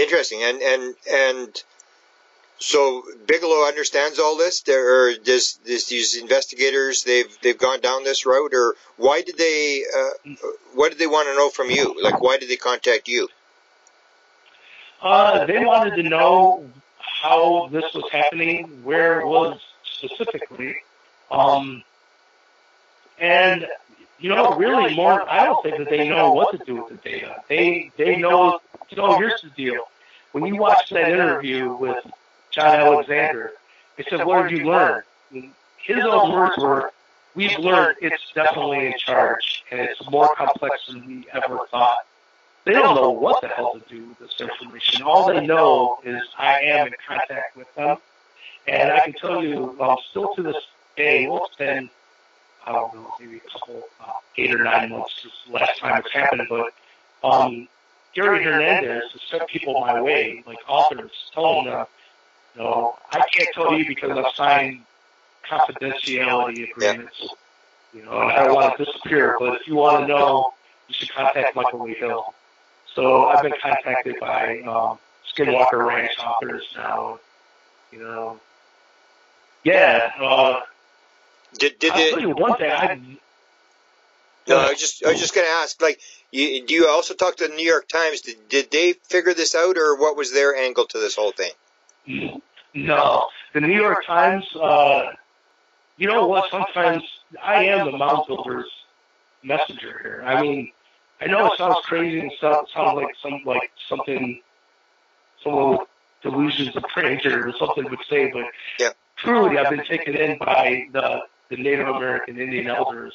Interesting. And so Bigelow understands all this, or does these investigators they've gone down this route, or why did they what did they want to know from you? Like, why did they contact you? They wanted to know how this was happening, where it was specifically, and really more. I don't think that they know what to do with the data. They know. Here's the deal. When you watch that interview with John Alexander, they said, "What did you learn?" And his own words were, "We've learned it's definitely in charge, and it's more complex than we ever thought." They don't know what the hell to do with this information. All they know is I am in contact with them, and I can tell you, still to this day, well, it's been, I don't know, maybe a couple, 8 or 9 months since the last time it's happened, but Gary Hernandez has sent people my way, like authors, telling them, I can't tell you because I've signed confidentiality agreements, and I don't want to disappear, but if you want to know, you should contact Michael Lee Hill. So I've been contacted by Skinwalker Ranch authors now, Yeah. Did I'll tell you one thing. No, I was just going to ask. Like, do you also talk to the New York Times? Did they figure this out, or what was their angle to this whole thing? No, the New York Times. You know what? Sometimes I am the mound builder's messenger here. I mean, I know it sounds crazy and sounds like something someone with delusions of grandeur or something would say, but truly, I've been taken in by the Native American Indian elders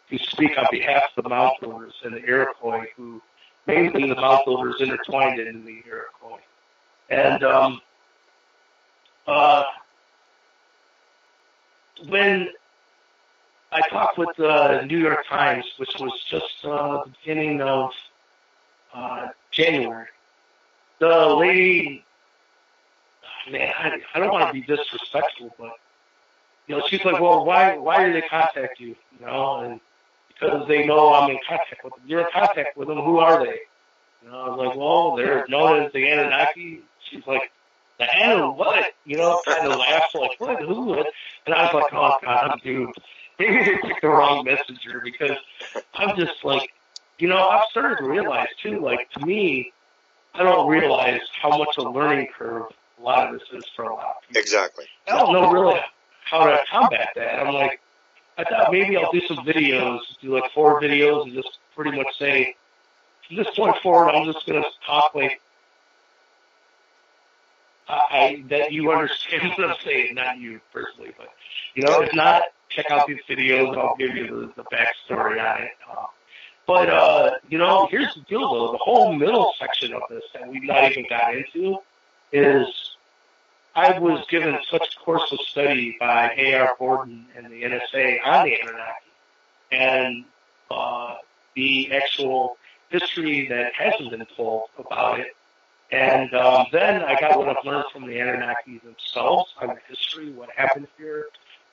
who speak on behalf of the mound builders and the Iroquois, who mainly the mound builders intertwined into the Iroquois. And when I talked with the New York Times, which was just the beginning of January, the lady, man, I don't want to be disrespectful, but she's like, well, why did they contact you? And because they know I'm in contact with them. You're in contact with them. Who are they? I was like, well, they're known as the Anunnaki. She's like, the Anu what? Kind of laughed like, what? Who? And I was like, oh God, I'm doomed. Maybe they picked the wrong messenger, because I'm just like, I've started to realize too, like, to me, I don't realize how much a learning curve a lot of this is for a lot of people. Exactly. I don't know really how to combat that. I'm like, I thought maybe I'll do some videos, do like 4 videos, and just pretty much say, from this point forward, I'm just going to talk like that you understand what I'm saying, not you personally, but if not, check out these videos and I'll give you the backstory on it. But here's the deal though, the whole middle section of this that we've not even got into is I was given such a course of study by A.R. Gordon and the NSA on the Anunnaki and the actual history that hasn't been told about it. And then I got what I've learned from the Anunnaki themselves on the history, what happened here,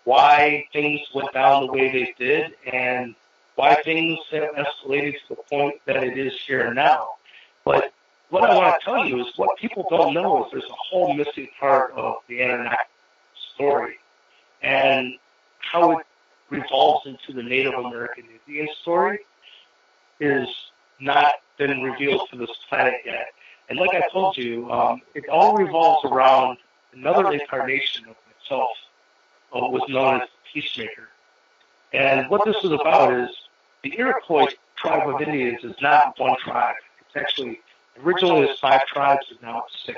why things went down the way they did, and why things have escalated to the point that it is here now. But what I want to tell you is what people don't know is there's a whole missing part of the Anunnaki story, and how it revolves into the Native American Indian story is not been revealed to this planet yet. And like I told you, it all revolves around another incarnation of myself, what was known as the peacemaker. And what this is about is the Iroquois tribe of Indians is not one tribe. It's actually, originally it was 5 tribes, and now it's 6.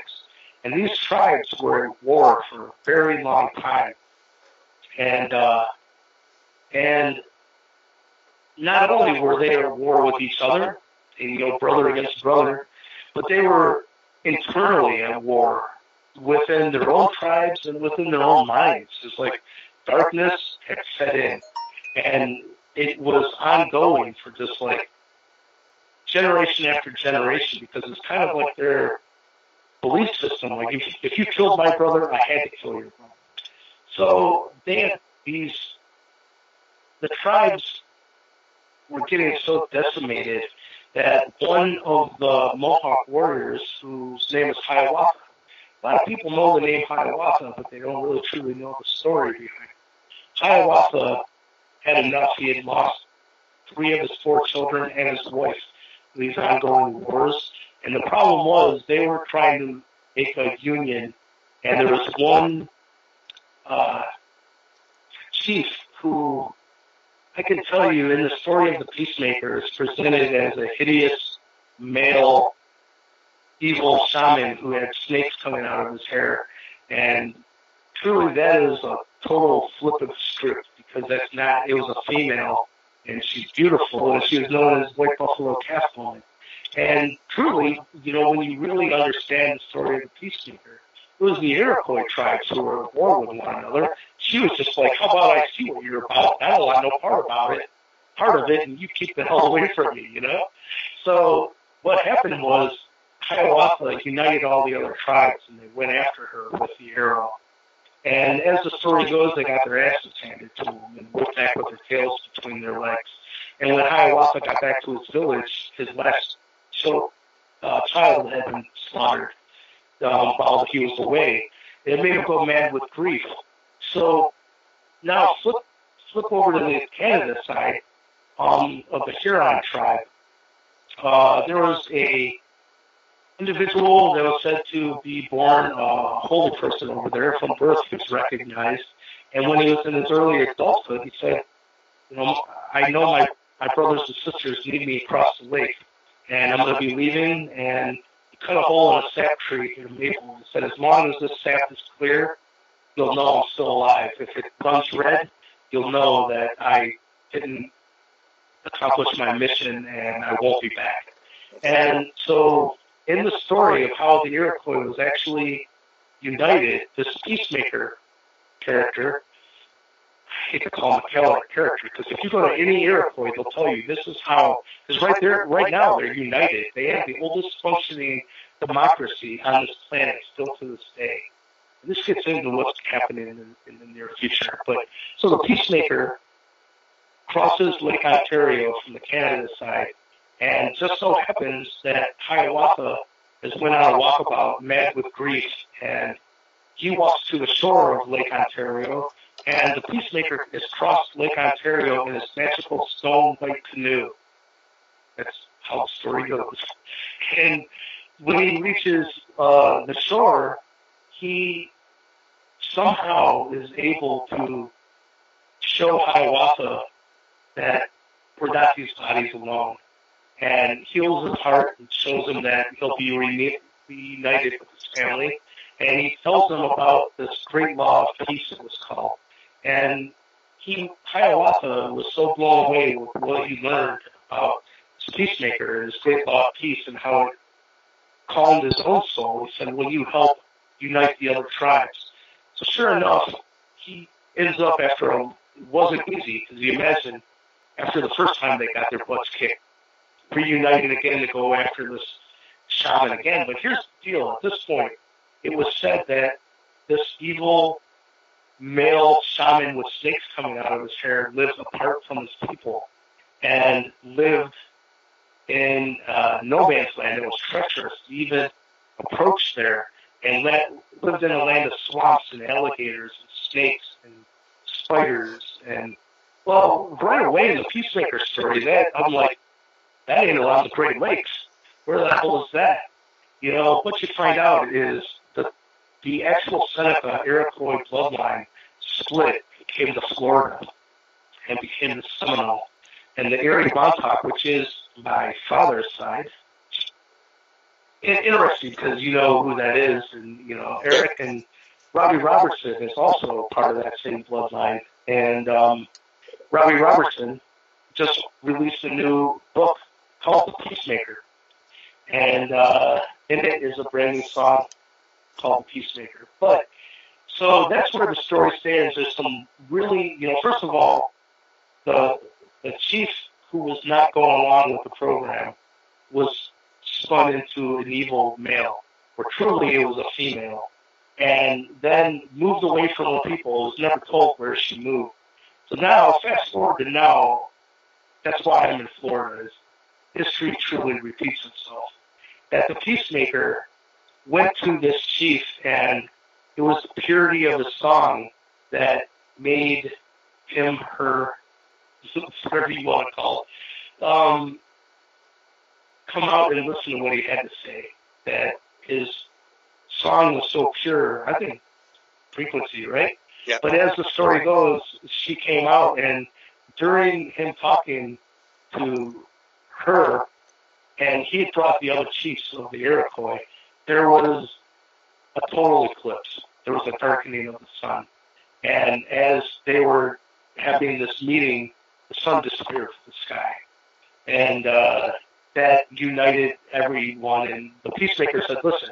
And these tribes were at war for a very long time. And not only were they at war with each other, and, brother against brother, but they were internally at war within their own tribes and within their own minds. It's like darkness had set in, and it was ongoing for just like generation after generation, because it's kind of like their belief system. Like, if you killed my brother, I had to kill your brother. So they had the tribes were getting so decimated that one of the Mohawk warriors, whose name is Hiawatha. A lot of people know the name Hiawatha, but they don't really truly know the story behind it. Hiawatha had enough. He had lost 3 of his 4 children and his wife in these ongoing wars. And the problem was they were trying to make a union, and there was one chief who, I can tell you, in the story of the Peacemaker, is presented as a hideous male evil shaman who had snakes coming out of his hair. And truly that is a total flip of the script, because that's not, it was a female, and she's beautiful, and she was known as White Buffalo Calf Woman. And truly, you know, when you really understand the story of the Peacemaker, it was the Iroquois tribes who were at war with one another. She was just like, how about I see what you're about? I don't want no part of it, and you keep the hell away from me, you know? So what happened was Hiawatha united all the other tribes, and they went after her with the arrow. And as the story goes, they got their asses handed to them and went back with their tails between their legs. And when Hiawatha got back to his village, his last child had been slaughtered while he was away. It made him go mad with grief. So now flip over to the Canada side of the Huron tribe. There was a individual that was said to be born a holy person over there. From birth he was recognized. And when he was in his early adulthood, he said, you know, I know my brothers and sisters need me across the lake, and I'm going to be leaving. And he cut a hole in a sap tree in a maple and said, as long as this sap is clear, you'll know I'm still alive. If it runs red, you'll know that I didn't accomplish my mission and I won't be back. And so in the story of how the Iroquois was actually united, this Peacemaker character, I hate to call him a character, because if you go to any Iroquois, they'll tell you this is how, because right now, they're united. They have the oldest functioning democracy on this planet still to this day. And this gets into what's happening in the near future. But so the Peacemaker crosses Lake Ontario from the Canada side, and just so happens that Hiawatha has went on a walkabout, mad with grief, and he walks to the shore of Lake Ontario, and the Peacemaker has crossed Lake Ontario in his magical stone white canoe. That's how the story goes. And when he reaches the shore, he somehow is able to show Hiawatha that we're not these bodies alone, and heals his heart and shows him that he'll be reunited with his family. And he tells them about this great law of peace, it was called. And Hiawatha was so blown away with what he learned about this Peacemaker, his great law of peace, and how it calmed his own soul. He said, will you help unite the other tribes? So sure enough, he ends up it wasn't easy, because you imagine, after the first time they got their butts kicked, reunited again to go after this shaman again. But here's the deal, at this point, it was said that this evil male shaman with snakes coming out of his hair lived apart from his people and lived in no man's land. It was treacherous to even approach there, and lived in a land of swamps and alligators and snakes and spiders. And well, right away in the Peacemaker story, I'm like, that ain't around the Great Lakes. Where the hell is that? You know, what you find out is the actual Seneca Iroquois bloodline split, came to Florida, and became the Seminole. And the Erie Montauk, which is my father's side, interesting because you know who that is, and you know Eric and Robbie Robertson is also part of that same bloodline. And Robbie Robertson just released a new book called The Peacemaker, and in it is a brand new song called The Peacemaker. But so that's where the story stands. There's some really, you know, first of all, the chief who was not going along with the program was spun into an evil male, or truly it was a female, and then moved away from the people. It was never told where she moved. So now, fast forward to now, that's why I'm in Florida. history truly repeats itself. That the peacemaker went to this chief, and it was the purity of the song that made him, her, whatever you want to call it, come out and listen to what he had to say. That his song was so pure. I think frequency, right? Yeah. But as the story goes, she came out, and during him talking to her, and he had brought the other chiefs of the Iroquois, there was a total eclipse. There was a darkening of the sun. And as they were having this meeting, the sun disappeared from the sky. And that united everyone. And the peacemaker said, listen,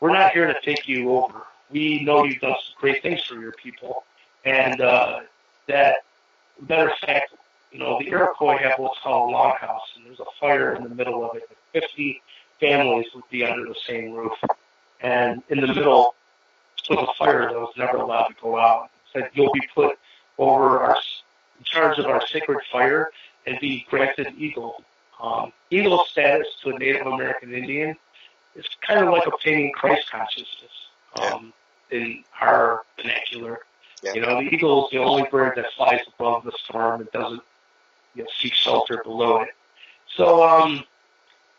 we're not here to take you over. We know you've done some great things for your people. And that, matter of fact, you know, the Iroquois have what's called a longhouse, and there's a fire in the middle of it. 50 families would be under the same roof. And in the middle was a fire that was never allowed to go out. It said, you'll be put over in charge of our sacred fire and be granted eagle. Eagle status to a Native American Indian is kind of like obtaining Christ consciousness in our vernacular. Yeah. You know, the eagle is the only bird that flies above the storm and doesn't seek shelter below it. So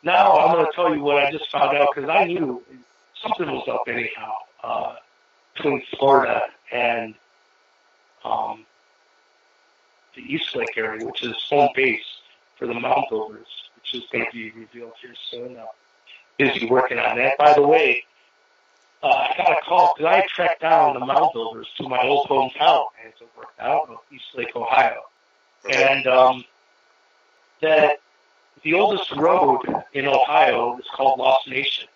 now I'm going to tell you what I just found out, because I knew something was up anyhow between Florida and the East Lake area, which is home base for the mound builders, which is going to be revealed here soon. Busy working on that. By the way, I got a call because I tracked down the mound builders to my old hometown, and it worked out of East Lake, Ohio. And that the oldest road in Ohio is called Lost Nation.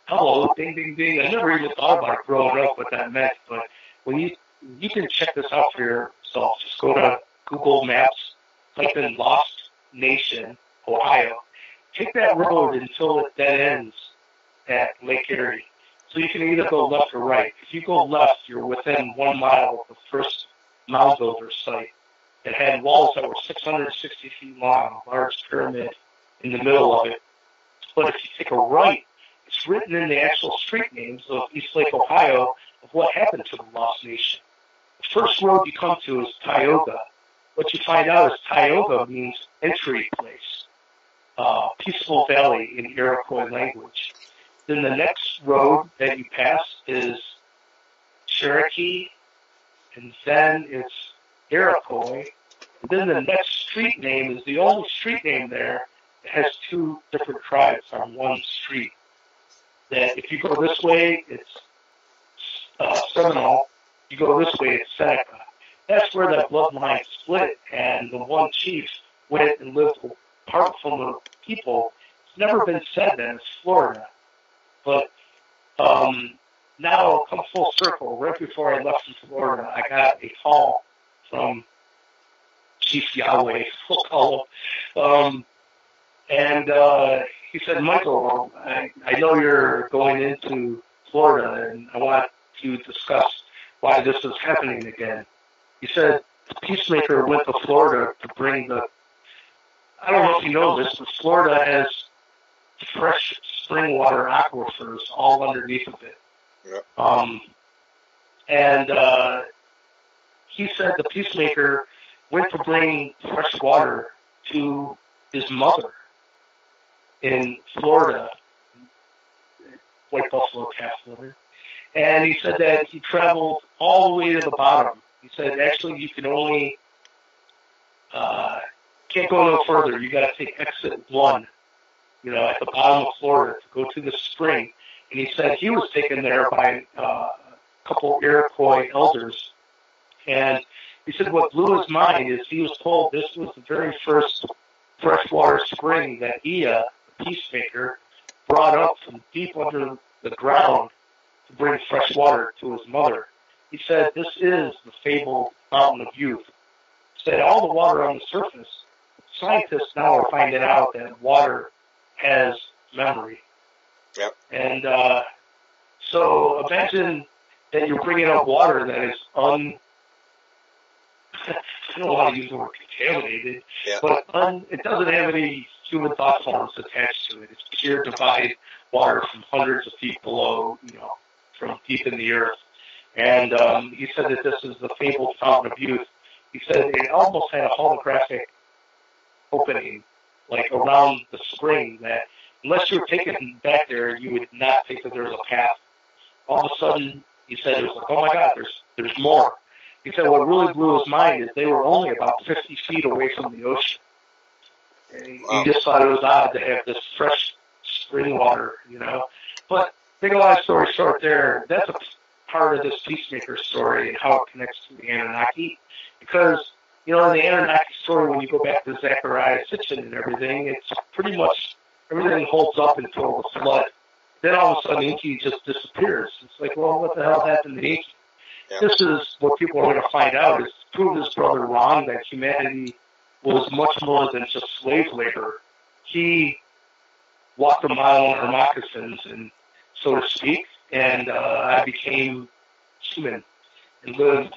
Hello, ding, ding, ding. I never even thought about it growing up what that meant, but when you can check this out for yourself. Just go to Google Maps, type in Lost Nation, Ohio. Take that road until it dead ends at Lake Erie. So you can either go left or right. If you go left, you're within 1 mile of the first mound builder site. It had walls that were 660 feet long, a large pyramid in the middle of it. But if you take a right, it's written in the actual street names of East Lake, Ohio, of what happened to the Lost Nation. The first road you come to is Tioga. What you find out is Tioga means entry place, peaceful valley in Iroquois language. Then the next road that you pass is Cherokee, and then it's Iroquois. And then the next street name is the only street name there that has 2 different tribes on one street. That if you go this way, it's Seminole. You go this way, it's Seneca. That's where that bloodline split, and the one chief went and lived apart from the people. It's never been said that it's Florida. But now, come full circle, right before I left from Florida, I got a call from Chief Yahweh, we'll call him. And he said, Michael, I know you're going into Florida, and I want to discuss why this is happening again. He said, the peacemaker went to Florida to bring I don't know if you know this, but Florida has fresh spring water aquifers all underneath of it. Yep. And he said the peacemaker went to bring fresh water to his mother in Florida, White Buffalo calf liver. And he said that he traveled all the way to the bottom. He said, actually, you can only, can't go no further. You got to take exit 1, at the bottom of Florida to go to the spring. And he said he was taken there by a couple Iroquois elders. And he said what blew his mind is he was told this was the very first freshwater spring that Ea, the peacemaker, brought up from deep under the ground to bring fresh water to his mother. He said, this is the fabled fountain of youth. He said, all the water on the surface, scientists now are finding out that water has memory. Yep. And so imagine that you're bringing up water that is I don't want to use the word contaminated, Yeah. but it doesn't have any human thought forms attached to it. It's pure divine water from hundreds of feet below, from deep in the earth. And he said that this is the fabled fountain of youth. He said it almost had a holographic opening, like around the spring, that unless you were taken back there, you would not think that there was a path. All of a sudden, he said, it was like, oh my God, there's more. He said what really blew his mind is they were only about 50 feet away from the ocean. And he just thought it was odd to have this fresh spring water, But big long story short there, that's a part of this peacemaker story and how it connects to the Anunnaki. Because, in the Anunnaki story, when you go back to Zechariah Sitchin and everything, it's pretty much everything holds up until the flood. Then all of a sudden, Inky just disappears. It's like, well, what the hell happened to Inky? Yeah. This is what people are going to find out, is to prove his brother wrong, that humanity was much more than just slave labor. He walked a mile in her moccasins, and so to speak, and I became human and lived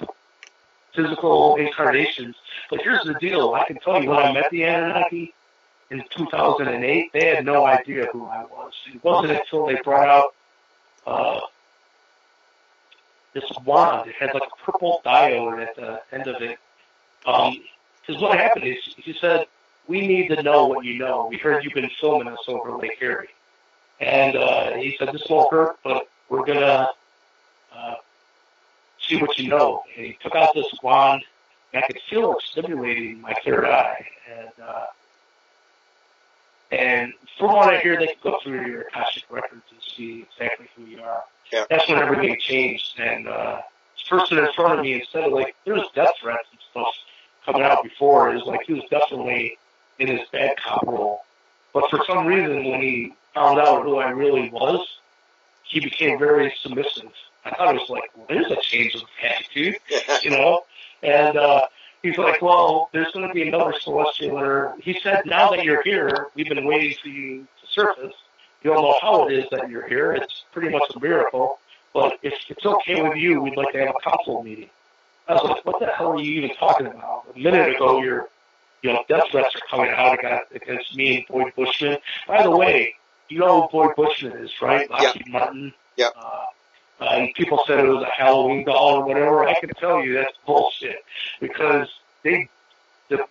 physical incarnations. But here's the deal. I can tell you, when I met the Anunnaki in 2008, they had no idea who I was. It wasn't until they brought out this wand. It had like a purple diode at the end of it. Because what happened is, he said, we need to know what you know. We heard you've been filming us over Lake Erie. And he said, this won't hurt, but we're going to see what you know. And he took out this wand, and I could feel it stimulating my third eye. And from what I hear, they can go through your Akashic records and see exactly who you are. Yeah. That's when everything changed. And this person in front of me, instead of like, there was death threats and stuff coming out before, it was like he was definitely in his bad cop role. But for some reason, when he found out who I really was, he became very submissive. I thought it was like, well, there's a change of attitude, And he's like, well, there's going to be another celestial. He said, now that you're here, we've been waiting for you to surface. You don't know how it is that you're here. It's pretty much a miracle. But if it's okay with you, we'd like to have a council meeting. I was like, what the hell are you even talking about? A minute ago, death threats are coming out against me and Boyd Bushman. By the way, you know who Boyd Bushman is, right? Lockheed Martin. Yeah. And people said it was a Halloween doll or whatever. I can tell you that's bullshit. Because the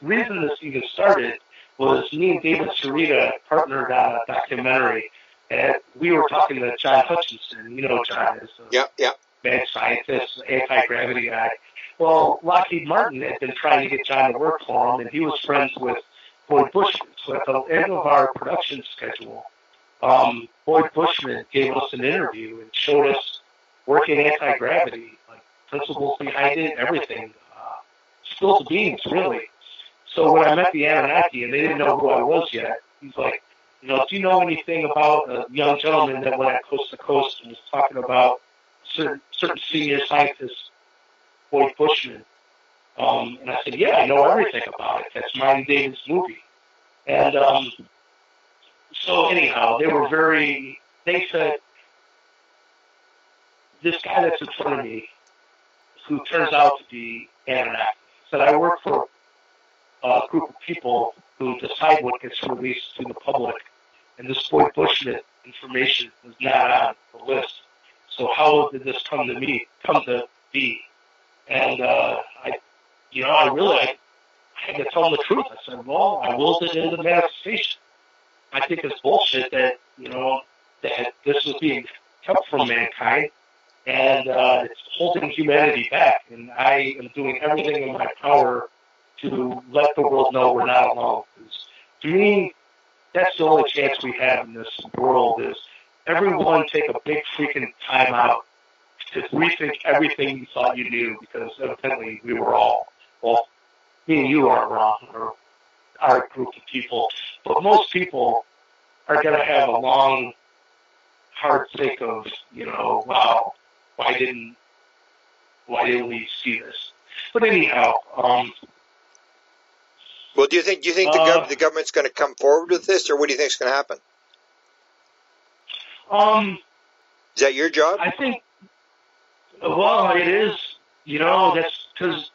reason this even started was me and David Sarita partnered on a documentary. And we were talking to John Hutchinson. John is a mad scientist, anti-gravity guy. Well, Lockheed Martin had been trying to get John to work for him, and he was friends with Boyd Bushman. So at the end of our production schedule, Boyd Bushman gave us an interview and showed us working anti-gravity, like principles behind it, everything. Spill the beans, really. So when I met the Anunnaki, and they didn't know who I was yet, he's like, do you know anything about a young gentleman that went coast to coast and was talking about certain senior scientists, Boyd Bushman? And I said, yeah, I know everything about it. That's Marty David's movie. And so anyhow, they said, this guy that's in front of me, who turns out to be Anunnaki, said, I work for a group of people who decide what gets released to the public. And this Boyd Bushman information was not on the list. So how did this come to be? And I had to tell them the truth. I said, well, I willed it into manifestation. I think it's bullshit that, that this was being kept from mankind, and it's holding humanity back. And I am doing everything in my power to let the world know we're not alone. Because to me, that's the only chance we have in this world, is everyone take a big freaking time out to rethink everything you thought you knew, because evidently we were all, well, me and you aren't wrong, or our group of people, but most people are going to have a long, hard think of, wow, why didn't we see this? But anyhow, well, do you think the government's going to come forward with this, or what do you think is going to happen? Is that your job? I think, well, it is. That's because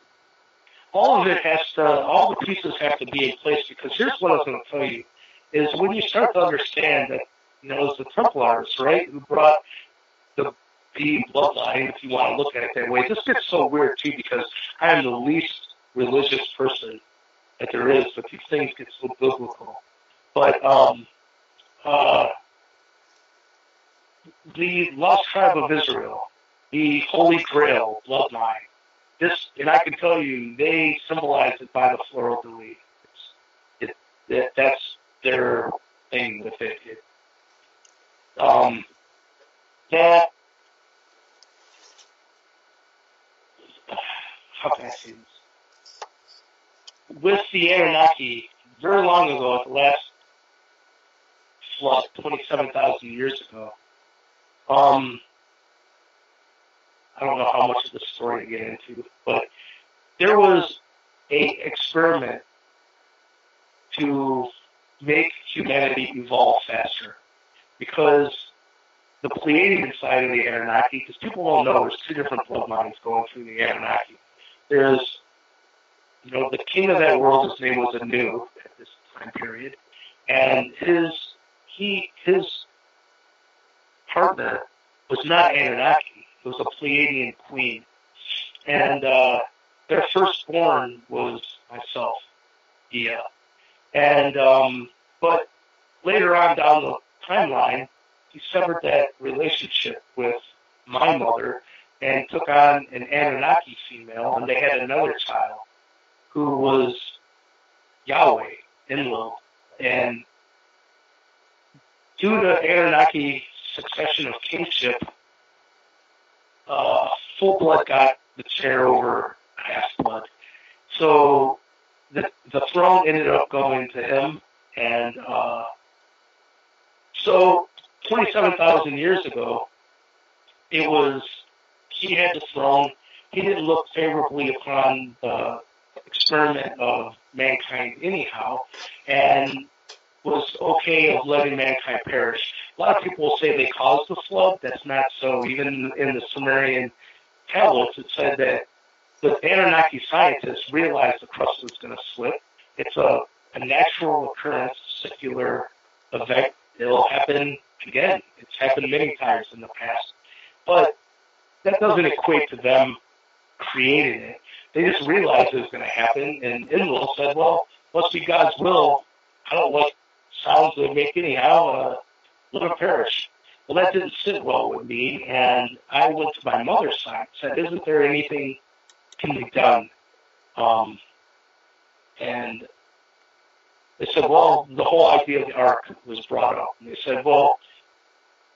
all of it has to, all the pieces have to be in place, because here's what I was going to tell you, is when you start to understand that, as the Templars, right, who brought the bloodline, if you want to look at it that way. This gets so weird, too, because I am the least religious person that there is, but these things get so biblical. But the lost tribe of Israel, the Holy Grail bloodline, and I can tell you, they symbolize it by the floral de lis. That's their thing with it. That, how can I say this? With the Anunnaki, very long ago, at the last flood, 27,000 years ago, I don't know how much of the story to get into, but there was an experiment to make humanity evolve faster, because the Pleiadian side of the Anunnaki, because people don't know, there's two different bloodlines going through the Anunnaki. There's, the king of that world, his name was Anu at this time period, and his partner was not Anunnaki, it was a Pleiadian queen. And their firstborn was myself, Ea. And, but later on down the timeline, he severed that relationship with my mother and took on an Anunnaki female, and they had another child who was Yahweh, Enlil. And due to Anunnaki succession of kingship, full blood got the chair over half blood. So the throne ended up going to him, and so 27,000 years ago, he had the throne. He didn't look favorably upon the experiment of mankind anyhow, and was okay of letting mankind perish. A lot of people will say they caused the flood. That's not so. Even in the Sumerian tablets, it said that the Anunnaki scientists realized the crust was going to slip. It's a natural occurrence, secular event. It'll happen again. It's happened many times in the past. But that doesn't equate to them creating it. They just realized it was going to happen, and Enlil said, well, must be God's will. I don't like sounds they make anyhow. Let them perish. Well, that didn't sit well with me, and I went to my mother's side and said, isn't there anything can be done? And they said, well, the whole idea of the ark was brought up. And they said, well,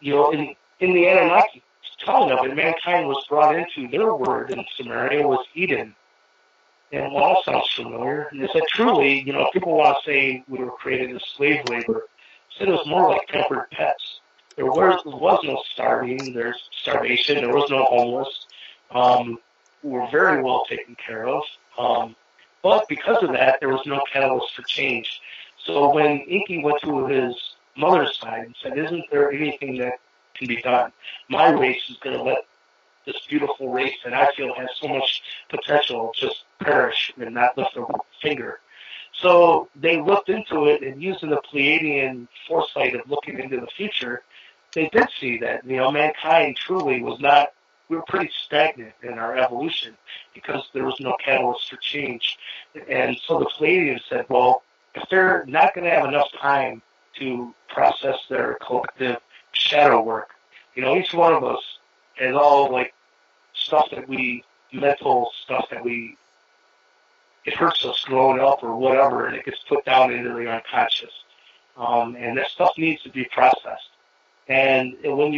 in the Anunnaki telling of it, mankind was brought into, their word in Sumeria was Eden. And well, that sounds familiar. And they said, truly, people want to say we were created as slave labor. They said it was more like pampered pets. There was no starving, there's starvation, there was no homeless. We were very well taken care of. But because of that, there was no catalyst for change. So when Inky went to his mother's side and said, isn't there anything that can be done? My race is going to let this beautiful race that I feel has so much potential just perish and not lift a finger. So they looked into it, and using the Pleiadian foresight of looking into the future, they did see that, mankind truly was not, we were pretty stagnant in our evolution because there was no catalyst for change. And so the Pleiadians said, well, if they're not going to have enough time to process their collective shadow work, each one of us has all, stuff that mental stuff that it hurts us growing up or whatever, and it gets put down into the unconscious. And that stuff needs to be processed. And when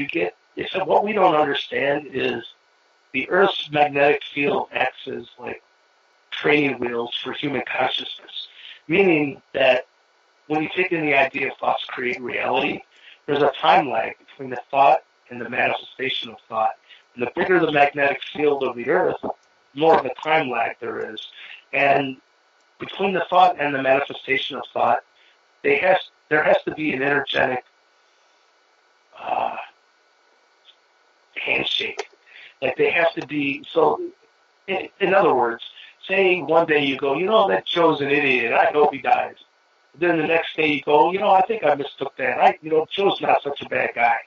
they said, what we don't understand is the Earth's magnetic field acts as like training wheels for human consciousness, meaning that when you take in the idea of thoughts create reality, there's a time lag between the thought and the manifestation of thought. And the bigger the magnetic field of the Earth, the more of a time lag there is. And between the thought and the manifestation of thought, there has to be an energetic handshake. Like they have to be, so in other words, say one day you go, that Joe's an idiot. I hope he dies. Then the next day you go, I think I mistook that. Joe's not such a bad guy.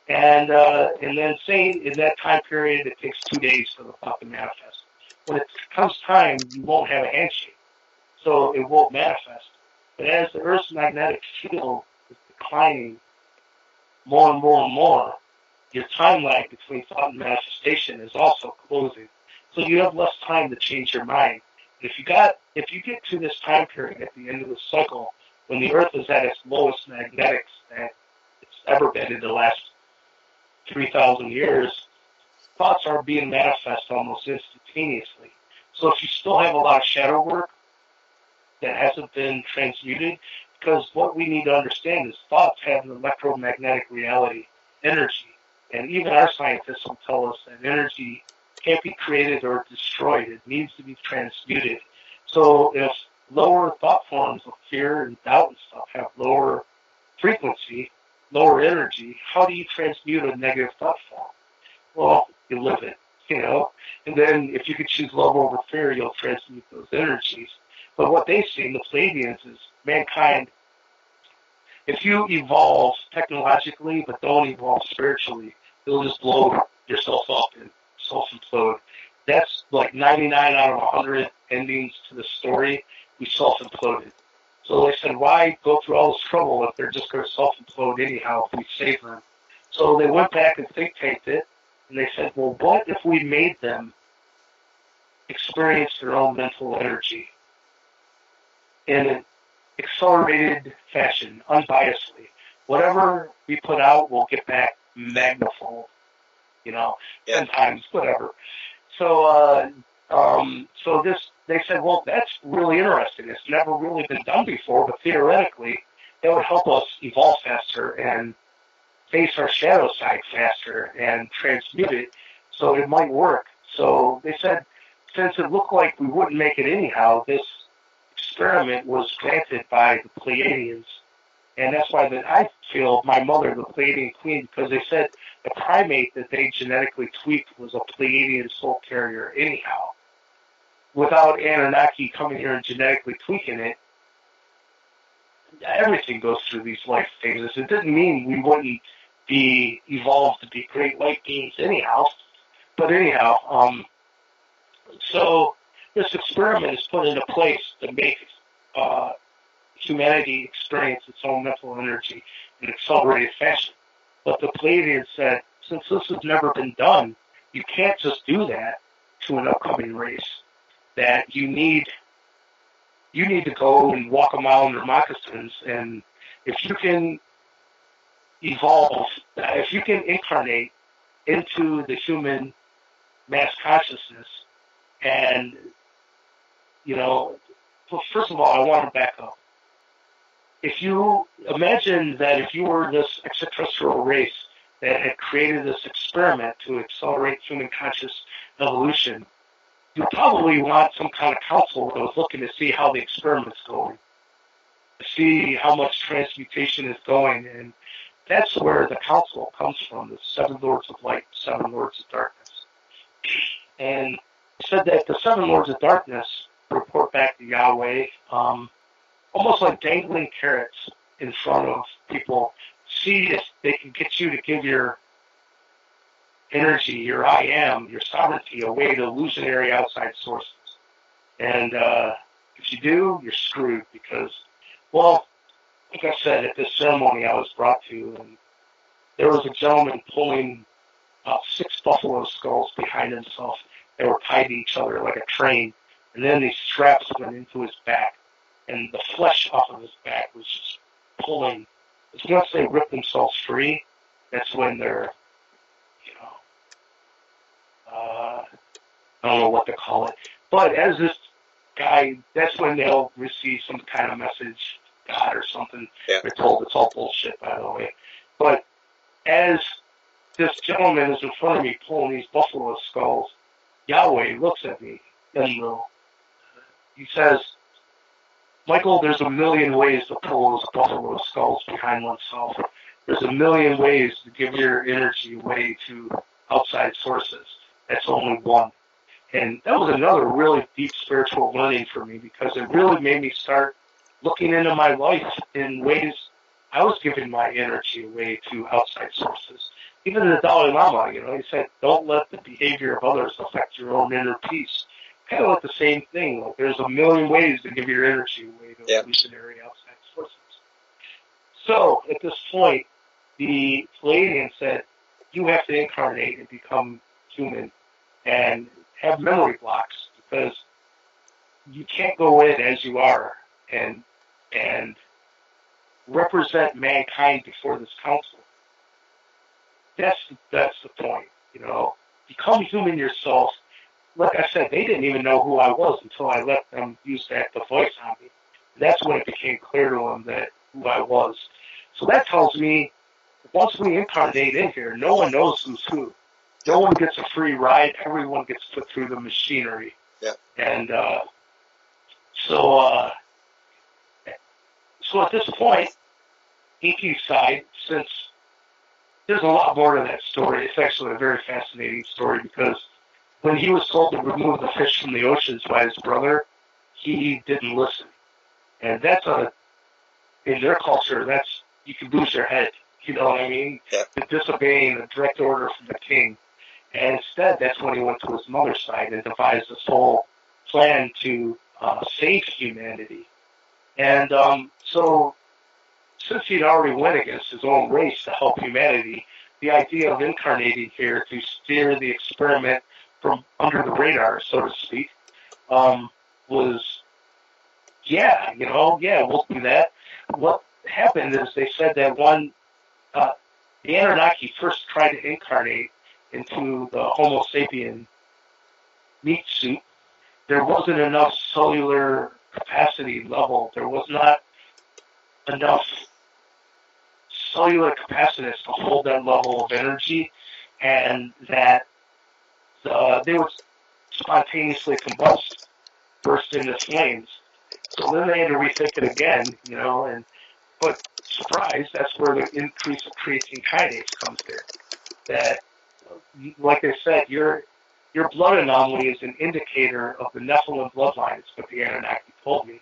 And then say in that time period it takes 2 days for the thought to manifest. When it comes time, you won't have a handshake, so it won't manifest. But as the Earth's magnetic field is declining more and more and more, your time lag between thought and manifestation is also closing. So you have less time to change your mind. If you get to this time period at the end of the cycle, when the Earth is at its lowest magnetics that it's ever been in the last 3,000 years, thoughts are being manifest almost instantaneously. So if you still have a lot of shadow work that hasn't been transmuted, because what we need to understand is thoughts have an electromagnetic reality, energy. And even our scientists will tell us that energy can't be created or destroyed. It needs to be transmuted. So if lower thought forms of fear and doubt and stuff have lower frequency, lower energy, how do you transmute a negative thought form? Well, you live it, And then if you could choose love over fear, you'll transmute those energies. But what they see in the Pleiadians is mankind, if you evolve technologically but don't evolve spiritually, you'll just blow yourself up and self-implode. That's like 99 out of 100 endings to the story. We self-imploded. So they said, why go through all this trouble if they're just going to self-implode anyhow if we save them? So they went back and think-tanked it, and they said, well, what if we made them experience their own mental energy in an accelerated fashion, unbiasedly? Whatever we put out, we'll get back magnifold, 10 times, whatever. So, they said, well, that's really interesting. It's never really been done before, but theoretically, that would help us evolve faster and face our shadow side faster and transmute it, so it might work. So they said, since it looked like we wouldn't make it anyhow, this experiment was granted by the Pleiadians. And that's why I feel my mother, the Pleiadian queen, because they said the primate that they genetically tweaked was a Pleiadian soul carrier anyhow. Without Anunnaki coming here and genetically tweaking it, everything goes through these life phases. It didn't mean we wouldn't be evolved to be great light beings anyhow. But anyhow, so this experiment is put into place to make humanity experience its own mental energy in accelerated fashion. But the Pleiadians said, since this has never been done, you can't just do that to an upcoming race. That you need to go and walk a mile in your moccasins, and if you can evolve, if you can incarnate into the human mass consciousness, and well, first of all, I want to back up. If you imagine that if you were this extraterrestrial race that had created this experiment to accelerate human conscious evolution, you probably want some kind of council that was looking to see how the experiment's going, to see how much transmutation is going, and that's where the council comes from, the 7 Lords of Light, 7 Lords of Darkness. And it said that the 7 Lords of Darkness report back to Yahweh, almost like dangling carrots in front of people, see if they can get you to give your energy, your I am, your sovereignty away to illusionary outside sources. And if you do, you're screwed because, well, like I said, at this ceremony I was brought to, and there was a gentleman pulling 6 buffalo skulls behind himself. They were tied to each other like a train, and then these straps went into his back, and the flesh off of his back was just pulling. Because once they rip themselves free, that's when they're, I don't know what to call it. But as this guy, that's when they'll receive some kind of message, God or something. Yeah. They're told it's all bullshit, by the way. But as this gentleman is in front of me pulling these buffalo skulls, Yahweh looks at me and he says, Michael, there's a million ways to pull those buffalo skulls behind oneself. There's a million ways to give your energy away to outside sources. That's only one. And that was another really deep spiritual learning for me, because it really made me start looking into my life in ways I was giving my energy away to outside sources. Even the Dalai Lama, he said, don't let the behavior of others affect your own inner peace. Kind of like the same thing. Like, there's a million ways to give your energy away to hallucinatory outside sources. So at this point, the Pleiadian said, you have to incarnate and become human and have memory blocks, because you can't go in as you are and represent mankind before this council. That's the point, Become human yourself. Like I said, they didn't even know who I was until I let them use the voice on me. That's when it became clear to them that who I was. So that tells me, once we incarnate in here, no one knows who's who. No one gets a free ride. Everyone gets put through the machinery. Yeah. And so at this point, Inky's side, since there's a lot more to that story, it's actually a very fascinating story, because when he was told to remove the fish from the oceans by his brother, he didn't listen. And that's in their culture, you can lose your head. You know what I mean? Yeah. Disobeying a direct order from the king. And instead, that's when he went to his mother's side and devised this whole plan to save humanity. And so, since he'd already went against his own race to help humanity, the idea of incarnating here to steer the experiment from under the radar, so to speak, was, we'll do that. What happened is they said that the Anunnaki first tried to incarnate into the Homo sapien meat suit. There wasn't enough cellular capacity level. There was not enough cellular capacitance to hold that level of energy, and that they would spontaneously combust, burst into flames. So then they had to rethink it again, but surprise, that's where the increase of creatine kinase comes in. That, like I said, your blood anomaly is an indicator of the Nephilim bloodline, is what the Anunnaki told me.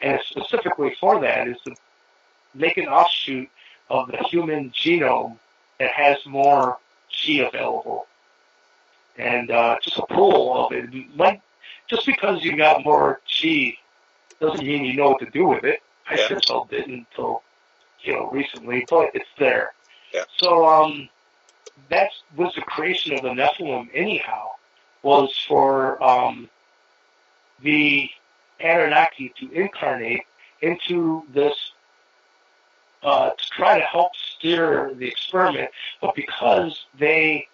And specifically for that is to make an offshoot of the human genome that has more chi available. And just a pool of it. Just because you got more chi doesn't mean you know what to do with it. I sure so didn't until, recently, but it's there. Yeah. So that was the creation of the Nephilim anyhow, was for the Anunnaki to incarnate into this, to try to help steer the experiment, but because they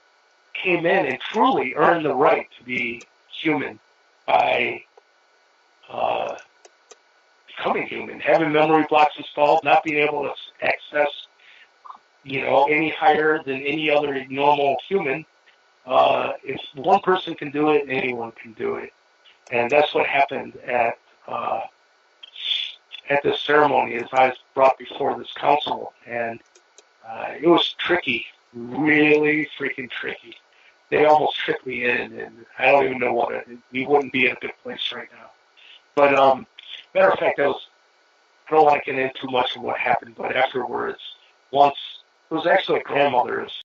came in and truly earned the right to be human by becoming human, having memory blocks installed, not being able to access, any higher than any other normal human. If one person can do it, anyone can do it. And that's what happened at this ceremony, as I was brought before this council. And it was tricky, really freaking tricky. They almost tricked me in, and I don't even know we wouldn't be in a good place right now. But matter of fact, I don't want to get into too much of what happened, but afterwards, once, it was actually a grandmother's